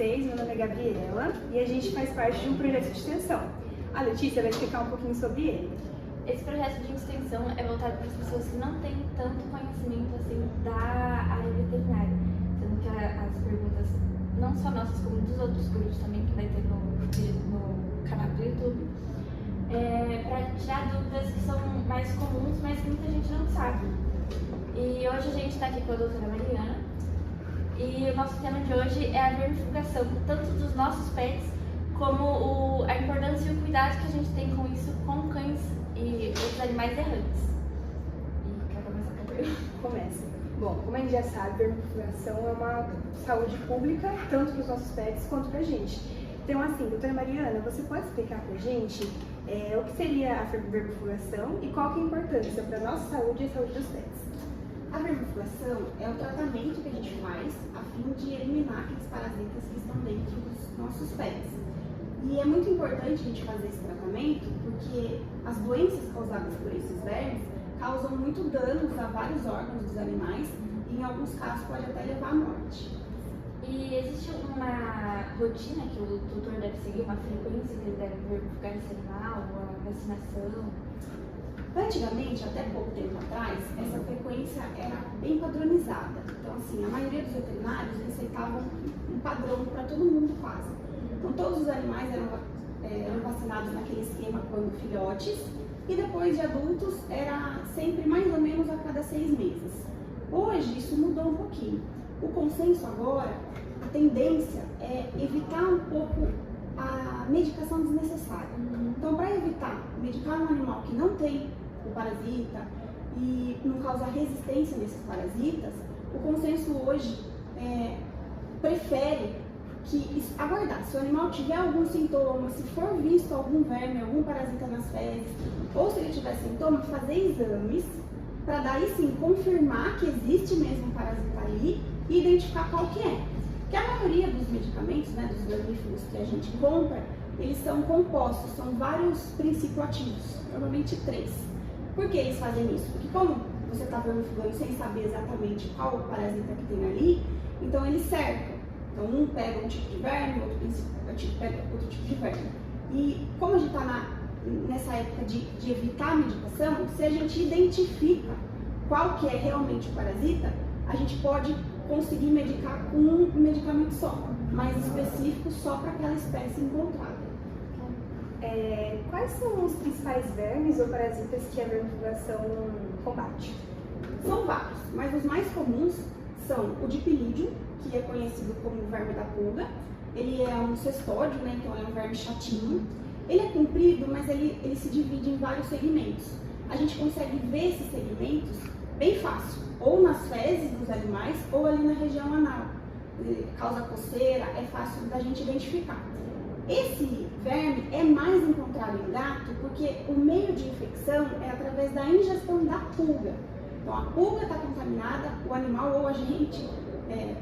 vocês, meu nome é Gabriela e a gente faz parte de um projeto de extensão. A Letícia vai explicar um pouquinho sobre ele. Esse projeto de extensão é voltado para as pessoas que não têm tanto conhecimento assim da área veterinária, sendo que as perguntas, não só nossas, como dos outros grupos também, que vai ter no canal do YouTube, para tirar dúvidas que são mais comuns, mas que muita gente não sabe. E hoje a gente está aqui com a doutora Mariana, e o nosso tema de hoje é a vermifugação, tanto dos nossos pets, como a importância e o cuidado que a gente tem com isso, com cães e outros animais errantes. E quer começar com a pergunta? Começa. Bom, como a gente já sabe, a vermifugação é uma saúde pública, tanto para os nossos pets quanto para a gente. Então, assim, doutora Mariana, você pode explicar para a gente o que seria a vermifugação e qual que é a importância para a nossa saúde e a saúde dos pets? A vermifugação é o tratamento que a gente faz a fim de eliminar aqueles parasitas que estão dentro dos nossos pets. E é muito importante a gente fazer esse tratamento porque as doenças causadas por esses vermes causam muito danos a vários órgãos dos animais e em alguns casos pode até levar à morte. E existe uma rotina que o tutor deve seguir, uma frequência que ele deve vermifugar esse animal, a vacinação? Antigamente, até pouco tempo atrás, essa frequência era bem padronizada. Então, assim, a maioria dos veterinários receitavam um padrão para todo mundo quase. Então, todos os animais eram vacinados naquele esquema quando filhotes e depois de adultos era sempre mais ou menos a cada 6 meses. Hoje, isso mudou um pouquinho. O consenso agora, a tendência é evitar um pouco a medicação desnecessária. Então, para evitar medicar um animal que não tem o parasita e não causar resistência nesses parasitas, o consenso hoje prefere aguardar. Se o animal tiver algum sintoma, se for visto algum verme, algum parasita nas fezes, ou se ele tiver sintoma, fazer exames para daí sim confirmar que existe mesmo um parasita ali e identificar qual que é. Porque a maioria dos medicamentos, dos vermífugos que a gente compra, eles são compostos, são vários princípios ativos, normalmente 3. Por que eles fazem isso? Porque como você está vermifugando sem saber exatamente qual o parasita que tem ali, então eles cercam. Então um pega um tipo de verme, outro pega outro tipo de verme. E como a gente está nessa época de evitar a medicação, se a gente identifica qual que é realmente o parasita, a gente pode conseguir medicar com um medicamento só, mais específico só para aquela espécie encontrada. Quais são os principais vermes ou parasitas que a vermifugação combate? São vários, mas os mais comuns são o dipilídeo, que é conhecido como verme da pulga. Ele é um cestódio, então é um verme chatinho. Ele é comprido, mas ele se divide em vários segmentos. A gente consegue ver esses segmentos bem fácil, ou nas fezes dos animais, ou ali na região anal. Ele causa coceira, é fácil da gente identificar. Esse verme é mais encontrado em gato porque o meio de infecção é através da ingestão da pulga. Então a pulga está contaminada, o animal ou a gente,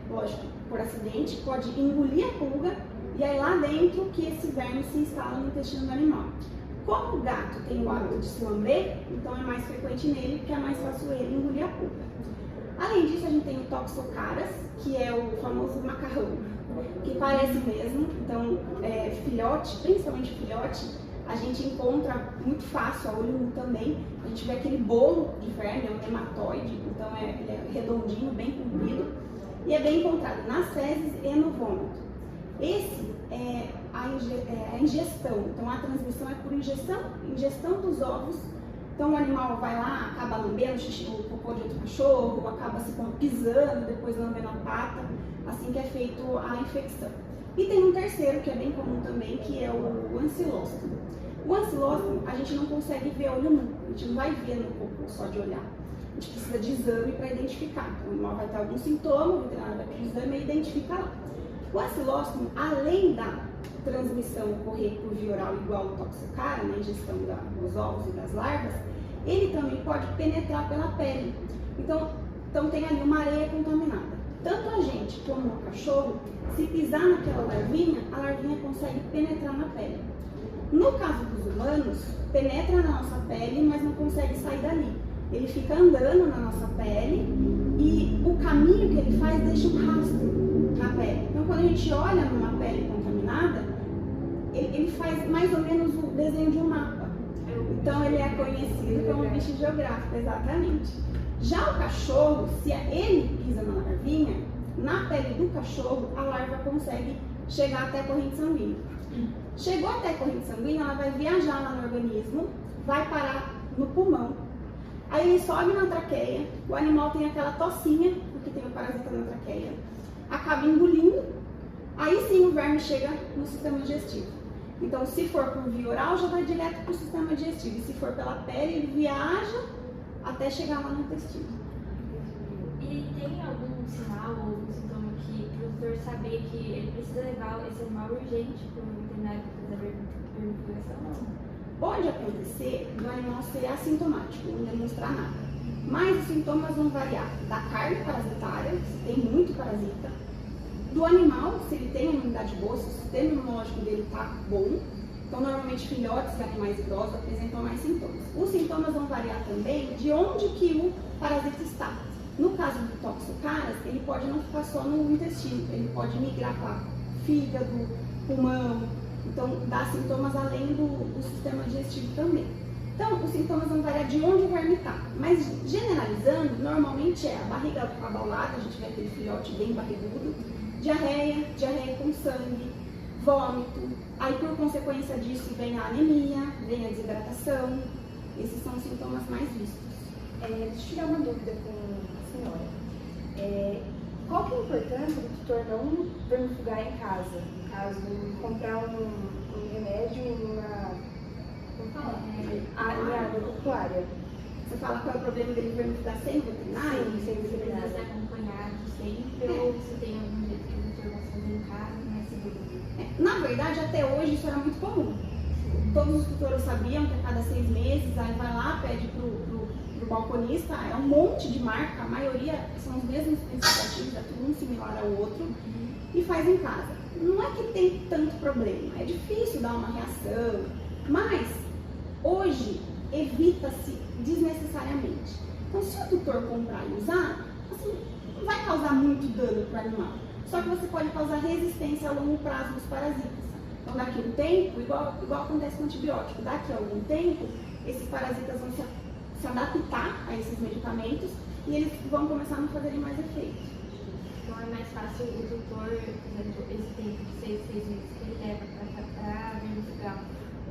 lógico, por acidente, pode engolir a pulga e aí lá dentro que esse verme se instala no intestino do animal. Como o gato tem o hábito de se lamber, então é mais frequente nele, porque é mais fácil ele engolir a pulga. Além disso, a gente tem o toxocaras, que é o famoso macarrão, que parece mesmo. Então, filhote, principalmente filhote, a gente encontra muito fácil, a olho nu também. A gente vê aquele bolo de verme, é um nematóide, então ele é redondinho, bem comprido, e é bem encontrado nas fezes e no vômito. Esse é a ingestão, então a transmissão é por ingestão dos ovos. Então o animal vai lá, acaba lambendo o cocô de outro cachorro, acaba se pisando, depois lambendo a pata, assim que é feito a infecção. E tem um terceiro, que é bem comum também, que é o ancilóstomo. O ancilóstomo a gente não consegue ver olho nu, a gente não vai ver no cocô só de olhar. A gente precisa de exame para identificar. Então, o animal vai ter algum sintoma, o veterinário vai pedir exame e identifica lá. O ancilóstomo, além da transmissão ocorrer por via oral igual ao toxocara, na ingestão dos ovos e das larvas, ele também pode penetrar pela pele. Então tem ali uma areia contaminada. Tanto a gente como o cachorro, se pisar naquela larvinha, a larvinha consegue penetrar na pele. No caso dos humanos, penetra na nossa pele, mas não consegue sair dali. Ele fica andando na nossa pele e o caminho que ele faz deixa um rastro na pele. Então, quando a gente olha numa pele contaminada, ele faz mais ou menos o desenho de um mapa. Então, ele é conhecido como bicho geográfico, exatamente. Já o cachorro, se ele pisa na larvinha, na pele do cachorro, a larva consegue chegar até a corrente sanguínea. Chegou até a corrente sanguínea, ela vai viajar lá no organismo, vai parar no pulmão. Aí ele sobe na traqueia, o animal tem aquela tocinha, porque tem o parasita na traqueia, acaba engolindo, aí sim o verme chega no sistema digestivo. Então, se for por via oral, já vai direto para o sistema digestivo. E se for pela pele, ele viaja até chegar lá no intestino. E tem algum sinal ou algum sintoma que o produtor saber que ele precisa levar esse animal urgente para o veterinário para fazer a vermifugação? Pode acontecer do animal ser assintomático, não demonstrar nada. Mas os sintomas vão variar da carga parasitária, se tem muito parasita, do animal, se ele tem uma imunidade boa, se o sistema imunológico dele está bom. Então, normalmente, filhotes de animais idosos apresentam mais sintomas. Os sintomas vão variar também de onde que o parasita está. No caso do toxocaras, ele pode não ficar só no intestino, ele pode migrar para fígado, pulmão. Então, dá sintomas além do sistema digestivo também. Então, os sintomas vão variar de onde o verme está. Mas, generalizando, normalmente é a barriga abaulada, a gente vê aquele filhote bem barrigudo, diarreia com sangue, vômito. Aí, por consequência disso, vem a anemia, vem a desidratação. Esses são os sintomas mais vistos. Deixa eu tirar uma dúvida com a senhora. Qual que é a importância do tutor não vermifugar em casa? No caso, comprar um remédio em água populária. Você fala qual é o problema dele vermifugar sem veterinário? Sim, sem Você veterinário. precisa ser acompanhado sempre ou se tem algum jeito que o doutor vai fazer em casa, não é seguro? Na verdade, até hoje isso era muito comum. Todos os tutores sabiam que a cada 6 meses, aí vai lá, pede pro balconista, é um monte de marca, a maioria são os mesmos princípios, é tudo um similar ao outro, e faz em casa. Não é que tem tanto problema, é difícil dar uma reação, mas hoje evita-se desnecessariamente. Então, se o tutor comprar e usar, assim, não vai causar muito dano para o animal, só que você pode causar resistência a longo prazo dos parasitas. Então, daqui a um tempo, igual acontece com antibiótico, daqui a algum tempo, esses parasitas vão se adaptar a esses medicamentos e eles vão começar a não fazerem mais efeito. Então é mais fácil o tutor, por exemplo, esse tempo de 6 meses que ele leva para vermifugar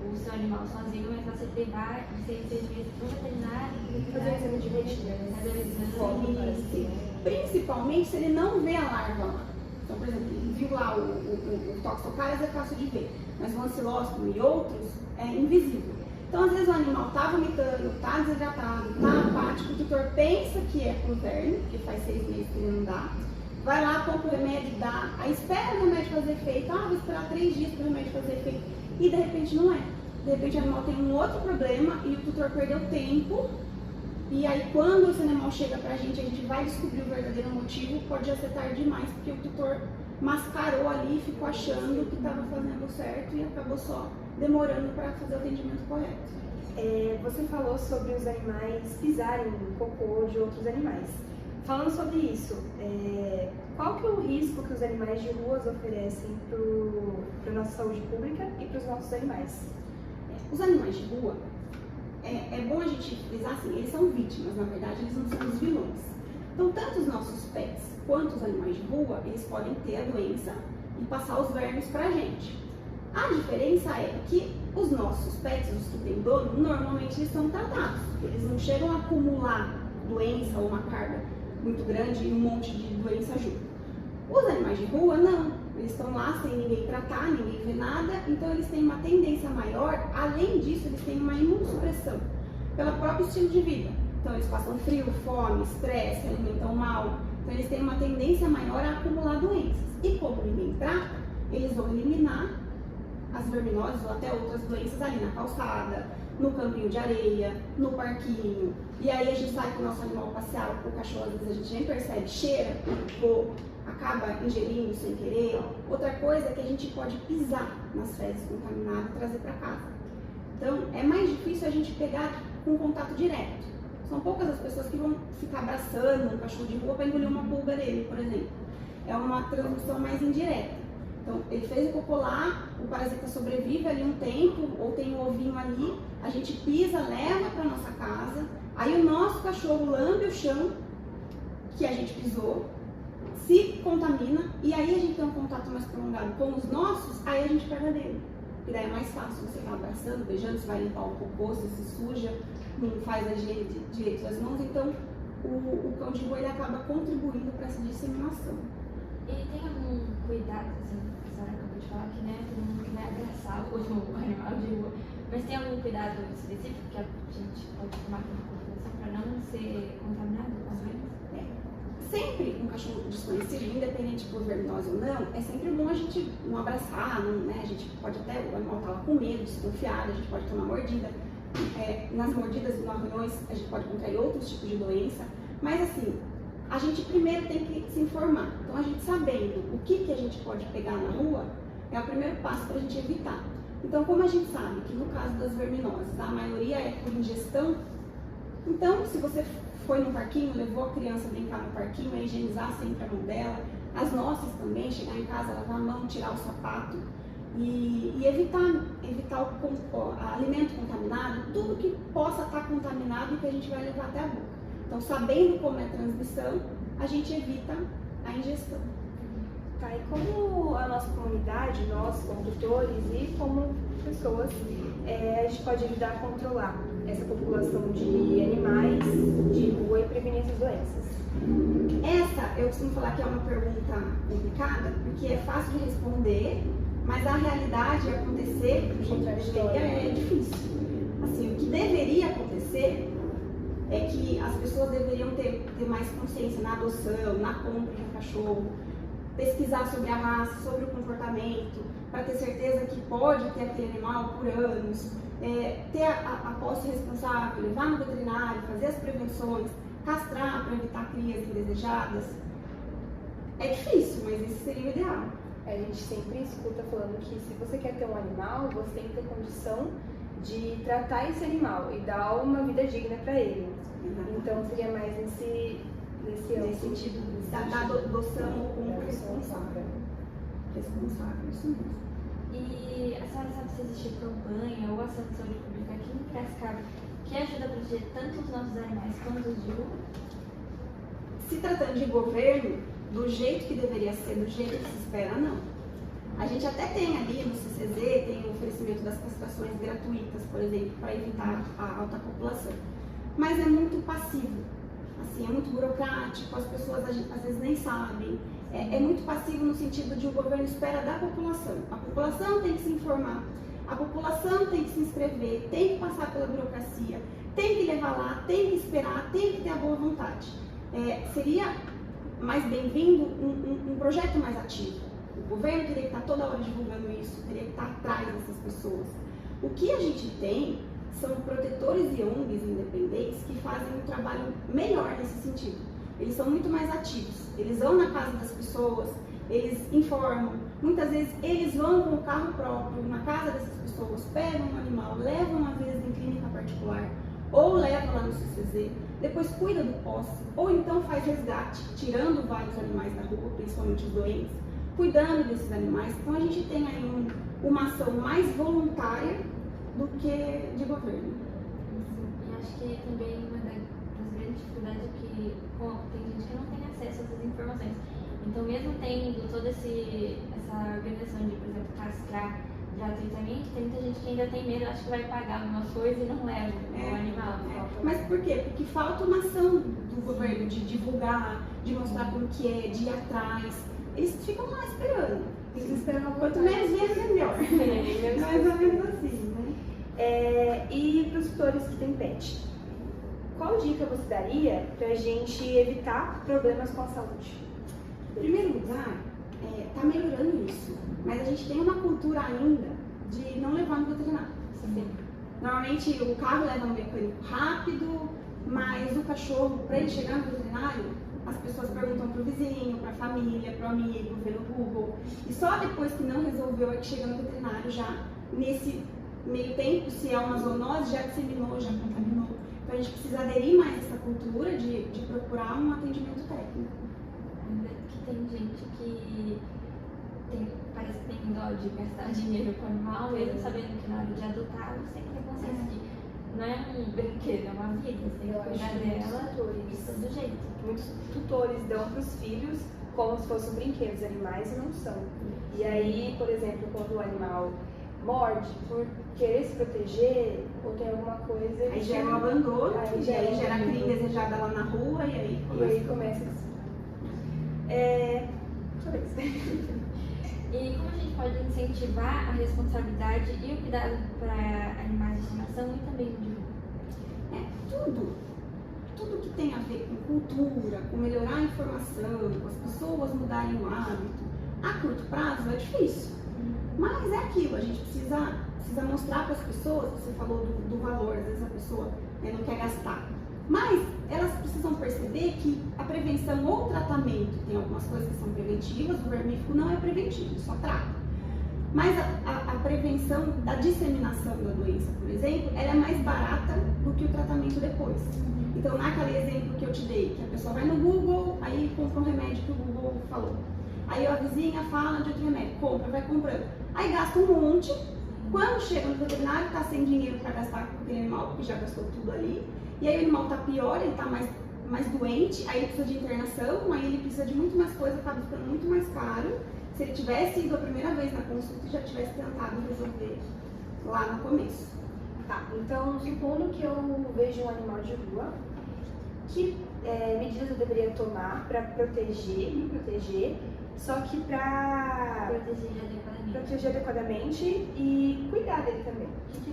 o seu animal sozinho, é mais fácil ele levar de 6 meses para o veterinário, Fazer um exame de rotina, fazer o exame. Principalmente se ele não vê a larva lá. Então, por exemplo, viu lá o toxocaras, é fácil de ver, mas o ancilóstomo e outros é invisível. Então, às vezes o animal está vomitando, está desidratado, está apático, o tutor pensa que é com verme, porque faz 6 meses que ele não dá, vai lá, compra o remédio, dá, aí espera o remédio fazer efeito, vou esperar 3 dias para o remédio fazer efeito, e de repente não é. De repente o animal tem um outro problema e o tutor perdeu tempo, e aí quando esse animal chega pra gente, a gente vai descobrir o verdadeiro motivo, pode já ser tarde demais, porque o tutor mascarou ali, ficou achando que estava fazendo certo e acabou só demorando para fazer o atendimento correto. Você falou sobre os animais pisarem no cocô de outros animais. Falando sobre isso, qual que é o risco que os animais de ruas oferecem para a nossa saúde pública e para os nossos animais? Os animais de rua, é bom a gente frisar assim, eles são vítimas, na verdade eles não são os vilões. Então, tanto os nossos pets quanto os animais de rua, eles podem ter a doença e passar os vermes pra gente. A diferença é que os nossos pets, os que têm dono, normalmente eles são tratados. Eles não chegam a acumular doença ou uma carga muito grande e um monte de doença junto. Os animais de rua, não. Eles estão lá sem ninguém tratar, ninguém vê nada, então eles têm uma tendência maior. Além disso, eles têm uma imunossupressão pelo próprio estilo de vida. Então, eles passam frio, fome, estresse, se alimentam mal. Então, eles têm uma tendência maior a acumular doenças. E como ninguém trata, eles vão eliminar as verminoses ou até outras doenças ali na calçada, no campinho de areia, no parquinho. E aí a gente sai com o nosso animal passear, o cachorro às vezes a gente nem percebe, cheira, ou acaba ingerindo sem querer. Outra coisa é que a gente pode pisar nas fezes contaminadas e trazer para casa. Então, é mais difícil a gente pegar com contato direto. São poucas as pessoas que vão ficar abraçando um cachorro de rua para engolir uma pulga dele, por exemplo. É uma transmissão mais indireta. Então, ele fez o cocô lá, o parasita sobrevive ali um tempo, ou tem um ovinho ali, a gente pisa, leva para nossa casa, aí o nosso cachorro lambe o chão que a gente pisou, se contamina, e aí a gente tem um contato mais prolongado com os nossos, aí a gente pega dele. E daí é mais fácil, você vai abraçando, beijando, você vai limpar o cocô, você se suja, não faz a higiene direito das mãos, então o cão de rua ele acaba contribuindo para essa disseminação. E tem algum cuidado, assim, a senhora acabou de falar que, né, todo mundo que vai abraçar o animal de rua, mas tem algum cuidado específico que a gente pode tomar como população para não ser contaminado com as doenças? Sempre um cachorro desconhecido, independente de por verminose ou não, é sempre bom a gente não abraçar, não, né? A gente pode até, o animal tá lá com medo, desconfiado, a gente pode tomar mordida. Nas mordidas e nos arranhões a gente pode contrair outros tipos de doença, mas assim, a gente primeiro tem que se informar. Então a gente sabendo o que a gente pode pegar na rua, é o primeiro passo para a gente evitar. Então como a gente sabe que no caso das verminoses, a maioria é por ingestão, então se você foi no parquinho, levou a criança a brincar no parquinho, é higienizar sempre a mão dela, as nossas também, chegar em casa, lavar a mão, tirar o sapato e evitar o alimento contaminado, tudo que possa estar contaminado e que a gente vai levar até a boca. Então, sabendo como é a transmissão, a gente evita a ingestão. Tá, e como a nossa comunidade, nós como tutores e como pessoas, a gente pode ajudar a controlar essa população de animais de rua e prevenir essas doenças? Essa, eu costumo falar que é uma pergunta complicada, porque é fácil de responder, mas a realidade acontecer do jeito que deveria é difícil. Assim, o que deveria acontecer é que as pessoas deveriam ter mais consciência na adoção, na compra de um cachorro, pesquisar sobre a raça, sobre o comportamento, para ter certeza que pode ter aquele animal por anos, ter a posse responsável, levar no veterinário, fazer as prevenções, castrar para evitar crias indesejadas. É difícil, mas esse seria o ideal. A gente sempre escuta falando que se você quer ter um animal, você tem que ter condição de tratar esse animal e dar uma vida digna para ele. Então seria mais nesse sentido. Da adoção como responsável. Responsável, isso mesmo. E a senhora sabe se existe campanha ou ação de saúde pública aqui em Piracicaba que ajuda a proteger tanto os nossos animais quanto os de rua? Se tratando de governo, do jeito que deveria ser, do jeito que se espera, não. A gente até tem ali no CCZ, tem o oferecimento das castrações gratuitas, por exemplo, para evitar a alta população. Mas é muito passivo, assim, é muito burocrático, as pessoas às vezes nem sabem. É muito passivo no sentido de o governo espera da população. A população tem que se informar, a população tem que se inscrever, tem que passar pela burocracia, tem que levar lá, tem que esperar, tem que ter a boa vontade. Seria mais bem-vindo um projeto mais ativo. O governo teria que estar toda hora divulgando isso, teria que estar atrás dessas pessoas. O que a gente tem são protetores e ONGs independentes que fazem um trabalho melhor nesse sentido. Eles são muito mais ativos, eles vão na casa das pessoas, eles informam, muitas vezes eles vão com o carro próprio na casa dessas pessoas, pegam um animal, levam às vezes em clínica particular, ou levam lá no CCZ, depois cuida do posse, ou então faz resgate, tirando vários animais da rua, principalmente os doentes, cuidando desses animais. Então a gente tem aí uma ação mais voluntária do que de governo. E acho que também uma das grandes dificuldades é que tem gente que não tem acesso a essas informações. Então, mesmo tendo toda essa organização de, por exemplo, castrar gratuitamente, tem muita gente que ainda tem medo, acho que vai pagar alguma coisa e não leva o animal. Mas por quê? Porque falta uma ação do governo de divulgar, de mostrar como que é, de ir atrás. Eles ficam lá esperando. Eles esperam Quanto menos vezes, melhor. Mais ou menos assim, né? E para os tutores que têm pet, qual dica você daria para a gente evitar problemas com a saúde? Em primeiro lugar, está melhorando isso, mas a gente tem uma cultura ainda de não levar no veterinário. Normalmente o carro leva no mecânico rápido, mas o cachorro, para ele chegar no veterinário, as pessoas perguntam para o vizinho, para a família, para o amigo, vê no Google. E só depois que não resolveu é que chega no veterinário já nesse meio tempo, se é uma zoonose, já disseminou, já contaminou. Então a a gente precisa aderir mais a essa cultura de procurar um atendimento técnico. Ainda que tem gente que parece que tem dó de gastar dinheiro com o animal, mesmo sabendo que na hora de adotar você tem que ter consciência que não é um brinquedo, é uma vida, você tem que cuidar dela de todo jeito. Muitos tutores dão para os filhos como se fossem brinquedos, animais e não são. E aí, por exemplo, quando o animal morde por querer se proteger ou tem alguma coisa... Aí gera um abandono, aí gera a cria indesejada lá na rua e aí começa assim. Sua vez. E como a gente pode incentivar a responsabilidade e o cuidado para animais de estimação e também de rua? Tudo que tem a ver com cultura, com melhorar a informação, com as pessoas mudarem o hábito, a curto prazo é difícil. Mas é aquilo, a gente precisa mostrar para as pessoas, você falou do valor, às vezes a pessoa não quer gastar. Mas elas precisam perceber que a prevenção ou o tratamento, tem algumas coisas que são preventivas, o vermífugo não é preventivo, só trata. Mas a prevenção da disseminação da doença, por exemplo, ela é mais barata do que o tratamento depois. Então, naquele exemplo que eu te dei, que a pessoa vai no Google, aí compra um remédio que o Google falou. Aí a vizinha fala de outro remédio, compra, vai comprando. Aí gasta um monte, quando chega no veterinário, está sem dinheiro para gastar com aquele animal, porque já gastou tudo ali. E aí o animal está pior, ele está mais doente, aí ele precisa de internação, aí ele precisa de muito mais coisa, acaba ficando muito mais caro. Se ele tivesse ido a primeira vez na consulta e já tivesse tentado resolver lá no começo. Tá, então supondo que eu vejo um animal de rua, que medidas eu deveria tomar para me proteger, só que para proteger adequadamente e cuidar dele também.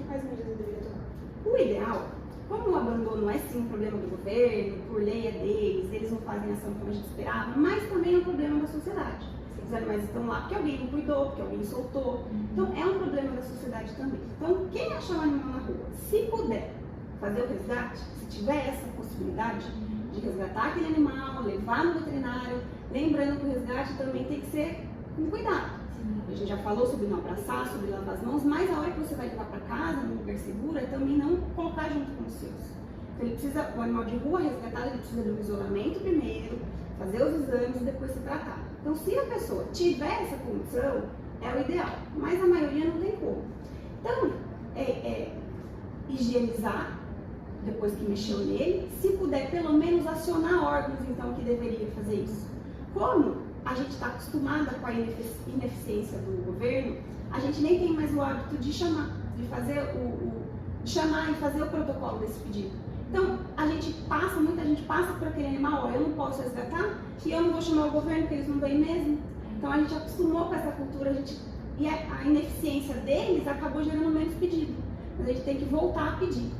Quais medidas eu deveria tomar? O ideal, como o abandono é sim um problema do governo, por lei é deles, eles não fazem ação como a gente esperava, mas também é um problema da sociedade. Os animais estão lá porque alguém não cuidou, porque alguém soltou. Então é um problema da sociedade também. Então quem achar um animal na rua, se puder fazer o resgate, se tiver essa possibilidade de resgatar aquele animal, levar no veterinário, lembrando que o resgate também tem que ser com cuidado. A gente já falou sobre não abraçar, sobre lavar as mãos, mas a hora que você vai levar para casa, num lugar seguro, é também não colocar junto com os seus. Então ele precisa, o animal de rua resgatado, ele precisa do isolamento primeiro, fazer os exames e depois se tratar. Então se a pessoa tiver essa condição, é o ideal, mas a maioria não tem como. Então, higienizar depois que mexeu nele, se puder pelo menos acionar órgãos então que deveria fazer isso. Como a gente está acostumada com a ineficiência do governo, a gente nem tem mais o hábito de chamar, de chamar e fazer o protocolo desse pedido. Então, muita gente passa por aquele animal, eu não posso resgatar, e eu não vou chamar o governo, porque eles não vêm mesmo. Então, a gente acostumou com essa cultura, e a ineficiência deles acabou gerando menos pedido. Mas a gente tem que voltar a pedir.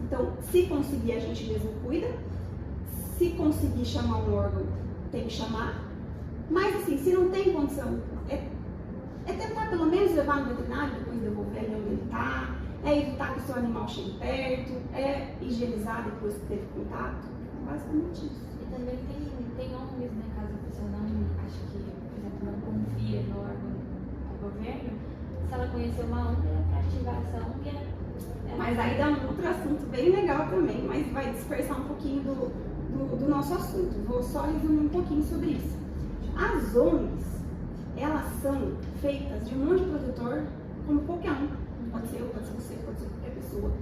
Então, se conseguir, a gente mesmo cuida. Se conseguir chamar um órgão, tem que chamar. Mas, assim, se não tem condição, é tentar pelo menos levar no veterinário, depois devolver ele onde ele está. É evitar que o seu animal chegue perto, é higienizar depois que teve contato. Basicamente isso. E também tem ONGs, né, caso a pessoa não, acho que, por exemplo, não confia no órgão do governo, se ela conhecer uma ONG, para ativar essa ONG Mas aí dá um outro assunto bem legal também, mas vai dispersar um pouquinho do nosso assunto. Vou só resumir um pouquinho sobre isso. As ONGs, elas são feitas de um monte de protetor, como qualquer um. Pode ser eu, pode ser você, pode ser qualquer pessoa,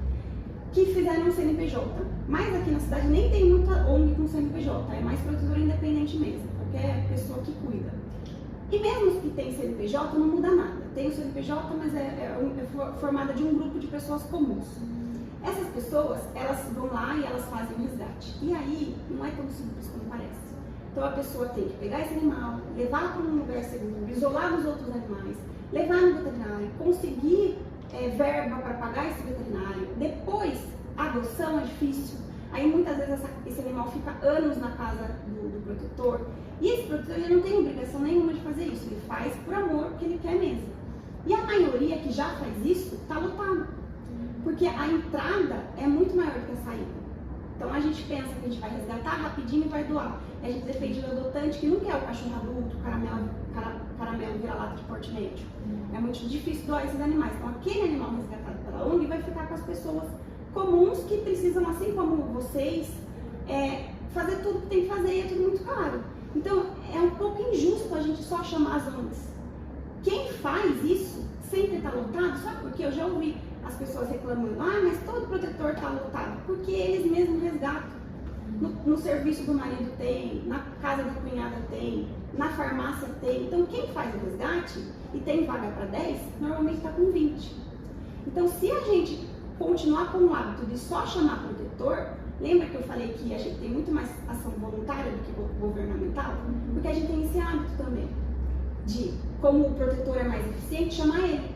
que fizeram um CNPJ. Mas aqui na cidade nem tem muita ONG com CNPJ, é mais protetor independente mesmo, qualquer pessoa que cuida. E mesmo os que tem CNPJ não muda nada. Tem o CNPJ, mas é formada de um grupo de pessoas comuns. Essas pessoas, elas vão lá e elas fazem o resgate. E aí, não é tão simples como parece. Então a pessoa tem que pegar esse animal, levar para um lugar seguro, isolar dos outros animais, levar no veterinário, conseguir verba para pagar esse veterinário. Depois, a adoção é difícil. Aí muitas vezes esse animal fica anos na casa do protetor. E esse protetor ele não tem obrigação nenhuma de fazer isso. Ele faz por amor, porque ele quer mesmo. E a maioria que já faz isso está lotado. Porque a entrada é muito maior do que a saída. Então a gente pensa que a gente vai resgatar rapidinho e vai doar. E a gente depende do adotante que não quer o cachorro adulto, caramelo vira-lata de porte médio. É muito difícil doar esses animais. Então aquele animal resgatado pela ONG vai ficar com as pessoas comuns que precisam, assim como vocês, fazer tudo que tem que fazer e é tudo muito caro. Então, é um pouco injusto a gente só chamar as ONGs. Quem faz isso sempre está lotado, sabe por quê? Eu já ouvi as pessoas reclamando, mas todo protetor está lotado, porque eles mesmos resgatam. No serviço do marido tem, na casa da cunhada tem, na farmácia tem. Então, quem faz o resgate e tem vaga para 10, normalmente está com 20. Então, se a gente continuar com o hábito de só chamar protetor, lembra que eu falei que a gente tem muito mais ação voluntária do que governamental? Porque a gente tem esse hábito também de, como o protetor é mais eficiente, chamar ele,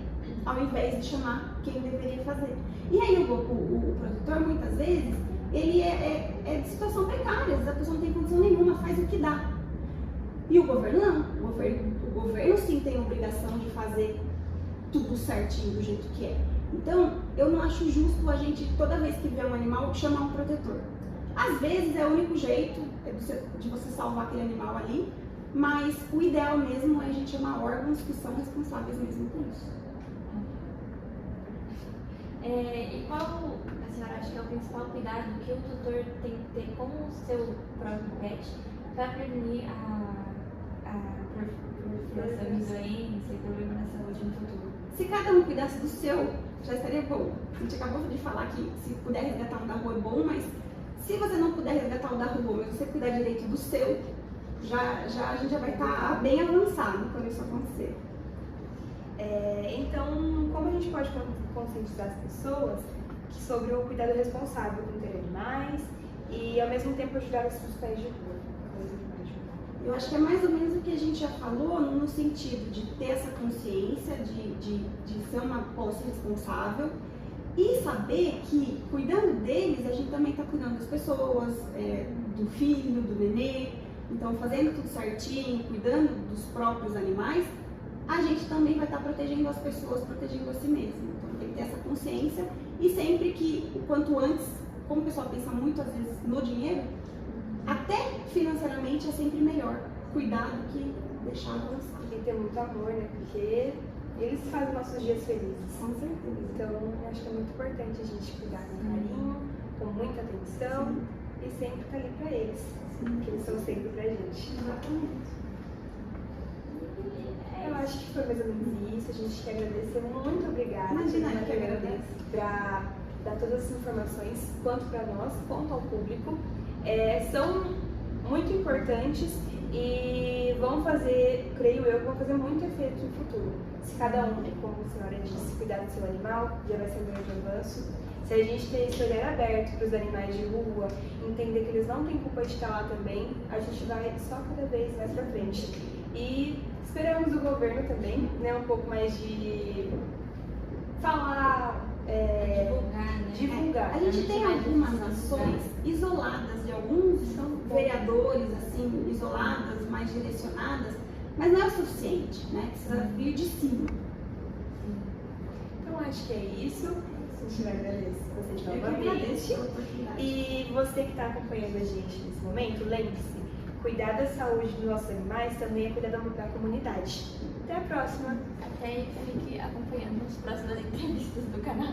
ao invés de chamar quem deveria fazer. E aí o protetor, muitas vezes, ele é de situação precária, às vezes a pessoa não tem condição nenhuma, faz o que dá. E o governo não. O governo sim tem a obrigação de fazer tudo certinho, do jeito que é. Então, eu não acho justo a gente, toda vez que vê um animal, chamar um protetor. Às vezes é o único jeito de você salvar aquele animal ali, mas o ideal mesmo é a gente chamar órgãos que são responsáveis mesmo por isso. E qual a senhora acha que é o principal cuidado que o tutor tem que ter com o seu próprio pet para prevenir a proliferação de doença e problema na saúde no futuro? Se cada um cuidasse do seu, já estaria bom. A gente acabou de falar que se puder resgatar um da rua é bom, mas se você não puder resgatar um da rua, mas você cuidar direito do seu, a gente já vai estar bem avançado quando isso acontecer. Então, como a gente pode conscientizar as pessoas sobre o cuidado responsável com ter animais e ao mesmo tempo ajudar os pés de rua? Eu acho que é mais ou menos o que a gente já falou, no sentido de ter essa consciência, de ser uma posse responsável e saber que, cuidando deles, a gente também está cuidando das pessoas, do filho, do nenê. Então, fazendo tudo certinho, cuidando dos próprios animais, a gente também vai estar protegendo as pessoas, protegendo a si mesmo. Então, tem que ter essa consciência e sempre que, o quanto antes, como o pessoal pensa muito, às vezes, no dinheiro, até financeiramente é sempre melhor cuidar do que deixar avançar. Tem que ter muito amor, né? Porque eles fazem nossos dias felizes. Com certeza. Então, eu acho que é muito importante a gente cuidar com carinho, com muita atenção e sempre estar ali pra eles, porque eles são sempre pra gente. Exatamente. Eu acho que foi mais ou menos isso. A gente quer agradecer. Muito obrigada. Imagina, eu que agradeço. Para dar todas as informações, tanto para nós quanto ao público. São muito importantes e vão fazer, creio eu, vão fazer muito efeito no futuro. Se cada um, como a senhora disse, cuidar do seu animal, já vai ser um grande avanço. Se a gente ter esse olhar aberto para os animais de rua, entender que eles não têm culpa de estar lá também, a gente vai só cada vez mais para frente. E esperamos do governo também, né, um pouco mais de falar, divulgar. A gente tem algumas ações isoladas de alguns vereadores, assim, isoladas, mais direcionadas, mas não é o suficiente, né? Precisa vir de cima. Então acho que é isso. A gente vai agradecer vocês novamente. Agradeço a oportunidade. E você que está acompanhando a gente nesse momento, lembre-se, cuidar da saúde dos nossos animais também é cuidar da comunidade. Até a próxima! Até fique acompanhando as próximas entrevistas do canal.